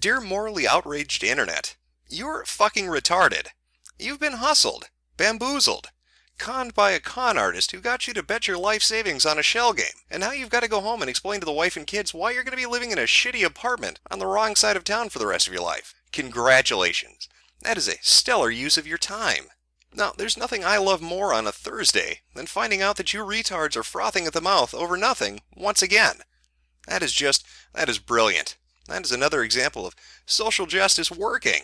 Dear morally outraged internet, you're fucking retarded. You've been hustled, bamboozled, conned by a con artist who got you to bet your life savings on a shell game, and now you've got to go home and explain to the wife and kids why you're going to be living in a shitty apartment on the wrong side of town for the rest of your life. Congratulations. That is a stellar use of your time. Now, there's nothing I love more on a Thursday than finding out that you retards are frothing at the mouth over nothing once again. That is brilliant. That is another example of social justice working.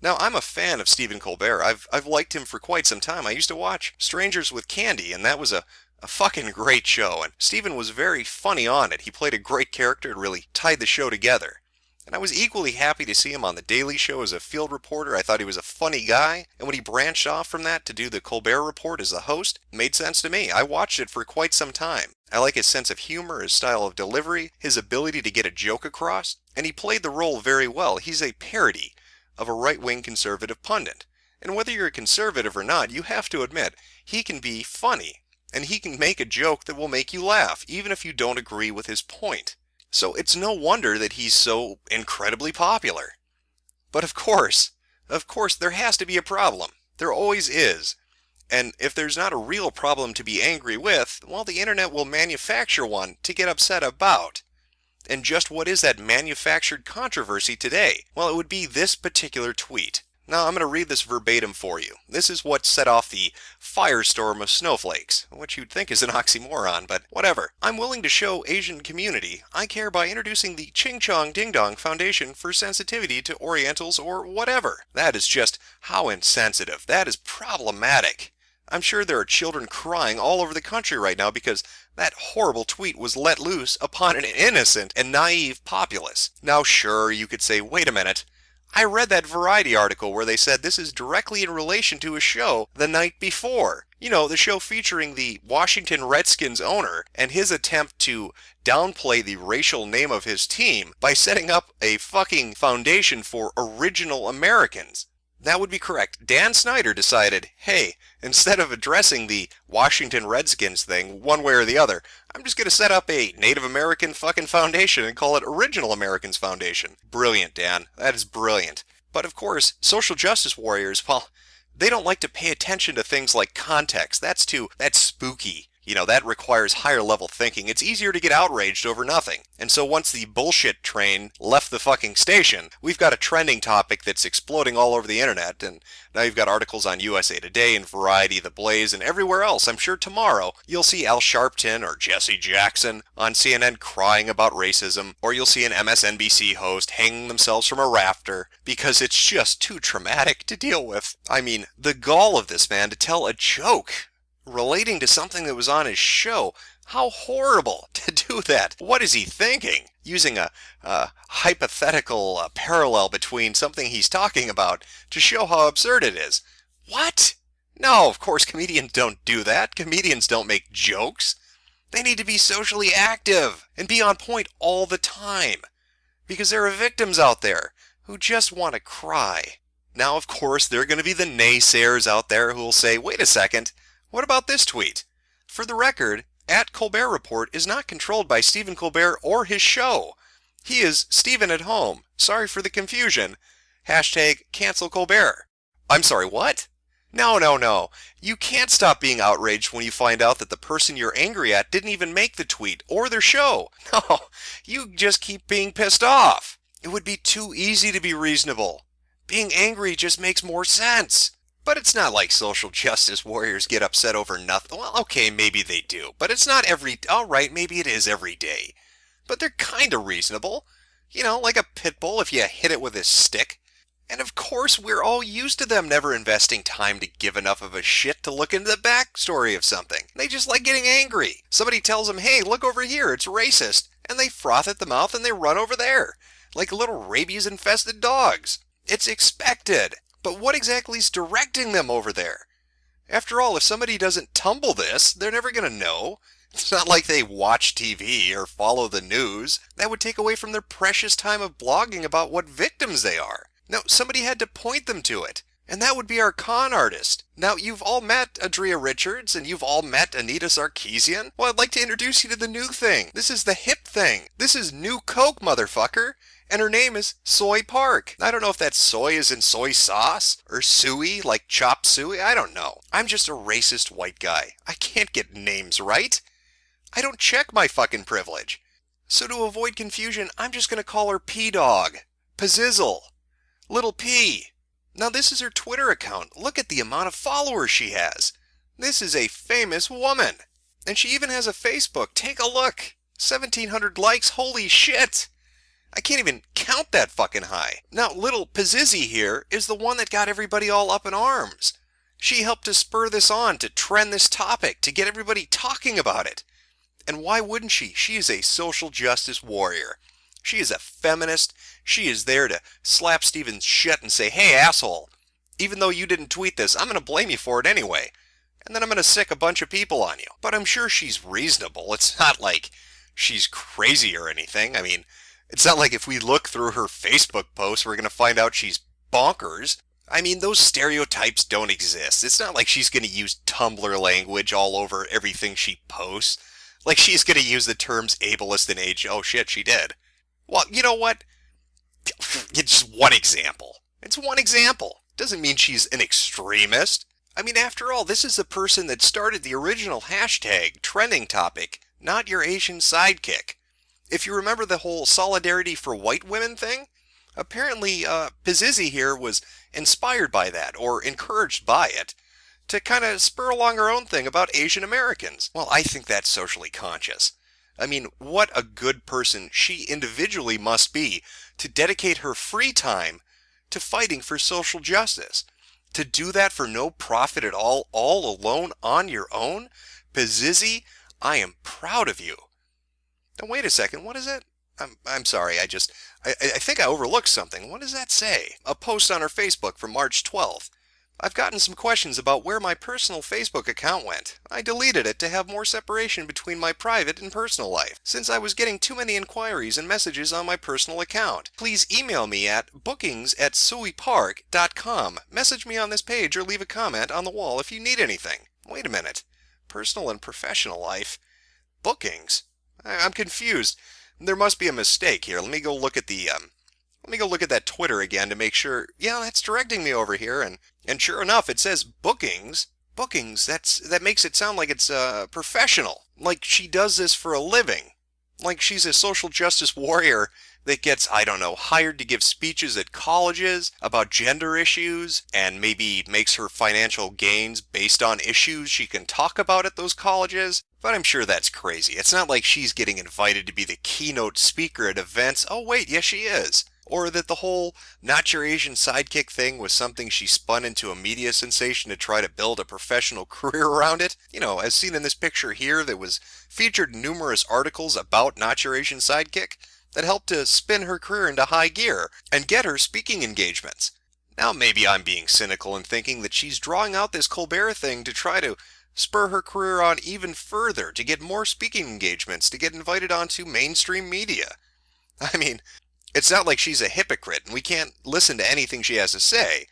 Now, I'm a fan of Stephen Colbert. I've liked him for quite some time. I used to watch Strangers with Candy, and that was a fucking great show, and Stephen was very funny on it. He played a great character and really tied the show together. And I was equally happy to see him on The Daily Show as a field reporter. I thought he was a funny guy, and when he branched off from that to do the Colbert Report as the host, it made sense to me. I watched it for quite some time. I like his sense of humor, his style of delivery, his ability to get a joke across, and he played the role very well. He's a parody of a right-wing conservative pundit. And whether you're a conservative or not, you have to admit, he can be funny, and he can make a joke that will make you laugh, even if you don't agree with his point. So it's no wonder that he's so incredibly popular. But of course, there has to be a problem. There always is. And if there's not a real problem to be angry with, well, the internet will manufacture one to get upset about. And just what is that manufactured controversy today? Well, it would be this particular tweet. Now, I'm going to read this verbatim for you. This is what set off the firestorm of snowflakes, which you'd think is an oxymoron, but whatever. I'm willing to show Asian community I care by introducing the Ching Chong Ding Dong Foundation for Sensitivity to Orientals or whatever. That is just how insensitive. That is problematic. I'm sure there are children crying all over the country right now because that horrible tweet was let loose upon an innocent and naive populace. Now, sure, you could say, wait a minute. I read that Variety article where they said this is directly in relation to a show the night before. You know, the show featuring the Washington Redskins owner and his attempt to downplay the racial name of his team by setting up a fucking foundation for original Americans. That would be correct. Dan Snyder decided, hey, instead of addressing the Washington Redskins thing one way or the other, I'm just going to set up a Native American fucking foundation and call it Original Americans Foundation. Brilliant, Dan. That is brilliant. But of course, social justice warriors, well, they don't like to pay attention to things like context. That's spooky. You know, that requires higher level thinking. It's easier to get outraged over nothing. And so once the bullshit train left the fucking station, we've got a trending topic that's exploding all over the internet, and now you've got articles on USA Today and Variety, The Blaze, and everywhere else. I'm sure tomorrow you'll see Al Sharpton or Jesse Jackson on CNN crying about racism, or you'll see an MSNBC host hanging themselves from a rafter because it's just too traumatic to deal with. I mean, the gall of this man to tell a joke relating to something that was on his show. How horrible to do that. What is he thinking? Using a hypothetical parallel between something he's talking about to show how absurd it is. What? No, of course comedians don't do that. Comedians don't make jokes. They need to be socially active and be on point all the time. Because there are victims out there who just want to cry. Now, of course, there are going to be the naysayers out there who will say, wait a second, what about this tweet? For the record, @Colbert Report is not controlled by Stephen Colbert or his show. He is Stephen at home. Sorry for the confusion. #cancel Colbert. I'm sorry, what? No. You can't stop being outraged when you find out that the person you're angry at didn't even make the tweet or their show. No, you just keep being pissed off. It would be too easy to be reasonable. Being angry just makes more sense. But it's not like social justice warriors get upset over nothing. Well, okay, maybe they do, but it's not alright, maybe it is every day. But they're kinda reasonable. You know, like a pit bull if you hit it with a stick. And of course, we're all used to them never investing time to give enough of a shit to look into the backstory of something. They just like getting angry. Somebody tells them, hey, look over here, it's racist. And they froth at the mouth and they run over there. Like little rabies-infested dogs. It's expected. But what exactly is directing them over there? After all, if somebody doesn't tumble this, they're never going to know. It's not like they watch TV or follow the news. That would take away from their precious time of blogging about what victims they are. No, somebody had to point them to it. And that would be our con artist. Now, you've all met Adria Richards, and you've all met Anita Sarkeesian. Well, I'd like to introduce you to the new thing. This is the hip thing. This is New Coke, motherfucker. And her name is Soy Park. I don't know if that soy is in soy sauce or suey, like chop suey. I don't know. I'm just a racist white guy. I can't get names right. I don't check my fucking privilege. So to avoid confusion, I'm just going to call her P-Dog. Pizzizzle. Little P. Now this is her Twitter account. Look at the amount of followers she has. This is a famous woman. And she even has a Facebook. Take a look. 1,700 likes. Holy shit. I can't even count that fucking high. Now, little Pizzizi here is the one that got everybody all up in arms. She helped to spur this on, to trend this topic, to get everybody talking about it. And why wouldn't she? She is a social justice warrior. She is a feminist. She is there to slap Steven's shit and say, hey, asshole, even though you didn't tweet this, I'm going to blame you for it anyway. And then I'm going to sick a bunch of people on you. But I'm sure she's reasonable. It's not like she's crazy or anything. I mean, it's not like if we look through her Facebook posts, we're going to find out she's bonkers. I mean, those stereotypes don't exist. It's not like she's going to use Tumblr language all over everything she posts. Like she's going to use the terms ableist and age. Oh shit, she did. Well, you know what? It's one example. It's one example. Doesn't mean she's an extremist. I mean, after all, this is the person that started the original hashtag trending topic, not your Asian sidekick. If you remember the whole solidarity for white women thing, apparently Pizzizi here was inspired by that, or encouraged by it, to kind of spur along her own thing about Asian Americans. Well, I think that's socially conscious. I mean, what a good person she individually must be to dedicate her free time to fighting for social justice. To do that for no profit at all alone, on your own? Pizzizi, I am proud of you. Now, wait a second, what is it? I'm sorry, I think I overlooked something. What does that say? A post on her Facebook from March 12th. I've gotten some questions about where my personal Facebook account went. I deleted it to have more separation between my private and personal life, since I was getting too many inquiries and messages on my personal account. Please email me at bookings@soypark.com. Message me on this page or leave a comment on the wall if you need anything. Wait a minute. Personal and professional life? Bookings? I'm confused. There must be a mistake here. Let me go look at that Twitter again to make sure. Yeah, that's directing me over here, and sure enough, it says bookings. Bookings. That makes it sound like it's professional. Like she does this for a living. Like she's a social justice warrior that gets, I don't know, hired to give speeches at colleges about gender issues and maybe makes her financial gains based on issues she can talk about at those colleges. But I'm sure that's crazy. It's not like she's getting invited to be the keynote speaker at events. Oh wait, yes she is. Or that the whole not your Asian sidekick thing was something she spun into a media sensation to try to build a professional career around it. You know, as seen in this picture here that was featured in numerous articles about not your Asian sidekick that helped to spin her career into high gear and get her speaking engagements. Now maybe I'm being cynical and thinking that she's drawing out this Colbert thing to try to spur her career on even further, to get more speaking engagements, to get invited onto mainstream media. I mean, it's not like she's a hypocrite and we can't listen to anything she has to say.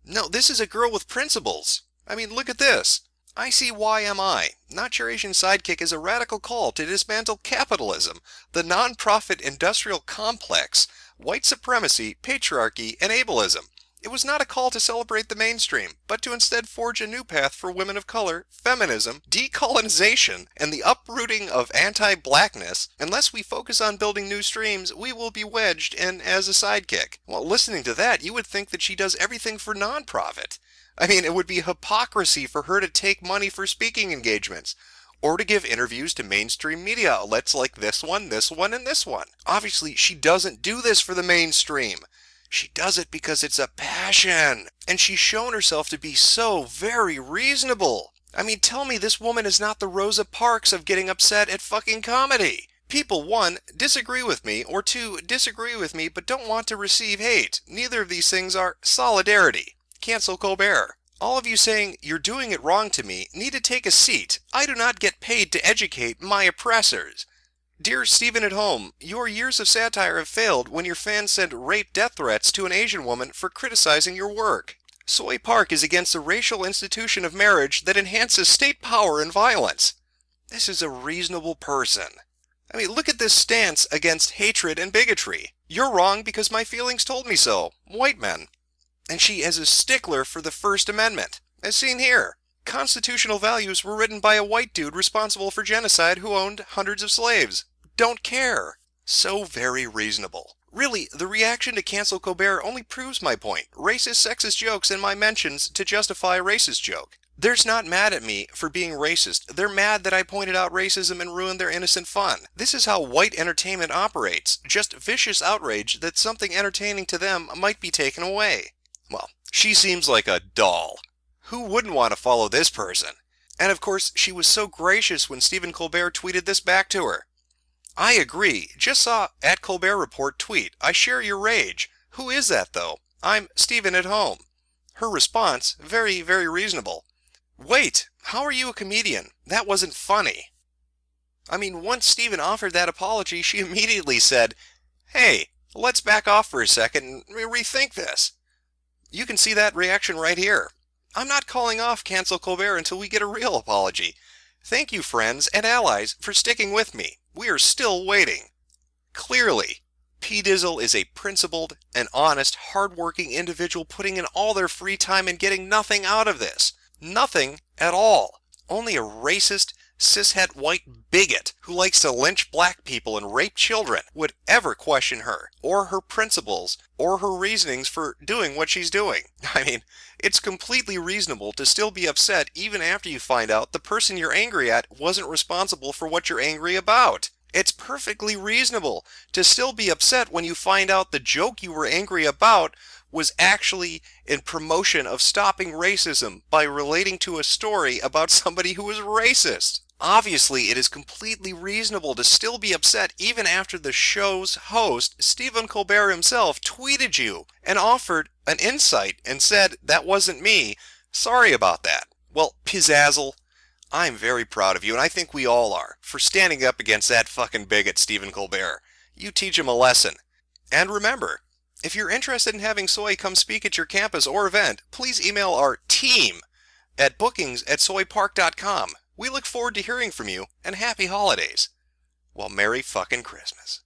No, this is a girl with principles. I mean, look at this. ICYMI, Not Your Asian Sidekick, is a radical call to dismantle capitalism, the non-profit industrial complex, white supremacy, patriarchy, and ableism. It was not a call to celebrate the mainstream, but to instead forge a new path for women of color, feminism, decolonization, and the uprooting of anti-blackness. Unless we focus on building new streams, we will be wedged in as a sidekick. Well, listening to that, you would think that she does everything for non-profit. I mean, it would be hypocrisy for her to take money for speaking engagements, or to give interviews to mainstream media outlets like this one, and this one. Obviously, she doesn't do this for the mainstream. She does it because it's a passion, and she's shown herself to be so very reasonable. I mean, tell me this woman is not the Rosa Parks of getting upset at fucking comedy. People, 1, disagree with me, or 2, disagree with me but don't want to receive hate. Neither of these things are solidarity. Cancel Colbert. All of you saying you're doing it wrong to me need to take a seat. I do not get paid to educate my oppressors. Dear Stephen at home, your years of satire have failed when your fans send rape death threats to an Asian woman for criticizing your work. Soy Park is against the racial institution of marriage that enhances state power and violence. This is a reasonable person. I mean, look at this stance against hatred and bigotry. You're wrong because my feelings told me so. White men. And she is a stickler for the First Amendment, as seen here. Constitutional values were written by a white dude responsible for genocide who owned hundreds of slaves. Don't care. So very reasonable. Really, the reaction to cancel Colbert only proves my point. Racist, sexist jokes and my mentions to justify a racist joke. They're not mad at me for being racist. They're mad that I pointed out racism and ruined their innocent fun. This is how white entertainment operates. Just vicious outrage that something entertaining to them might be taken away. Well, she seems like a doll. Who wouldn't want to follow this person? And of course, she was so gracious when Stephen Colbert tweeted this back to her. I agree. Just saw @Colbert Report tweet. I share your rage. Who is that, though? I'm Stephen at home. Her response, very, very reasonable. Wait, how are you a comedian? That wasn't funny. I mean, once Stephen offered that apology, she immediately said, hey, let's back off for a second and rethink this. You can see that reaction right here. I'm not calling off Cancel Colbert until we get a real apology. Thank you, friends and allies, for sticking with me. We are still waiting. Clearly, P. Dizzle is a principled and honest, hard-working individual putting in all their free time and getting nothing out of this. Nothing at all. Only a racist, cishet white bigot who likes to lynch black people and rape children would ever question her, or her principles, or her reasonings for doing what she's doing. I mean, it's completely reasonable to still be upset even after you find out the person you're angry at wasn't responsible for what you're angry about. It's perfectly reasonable to still be upset when you find out the joke you were angry about was actually in promotion of stopping racism by relating to a story about somebody who was racist. Obviously, it is completely reasonable to still be upset even after the show's host, Stephen Colbert himself, tweeted you and offered an insight and said, that wasn't me. Sorry about that. Well, Pizzazzle, I'm very proud of you, and I think we all are, for standing up against that fucking bigot, Stephen Colbert. You teach him a lesson. And remember, if you're interested in having Soy come speak at your campus or event, please email our team at bookings@soypark.com. We look forward to hearing from you, and happy holidays. Well, Merry fucking Christmas.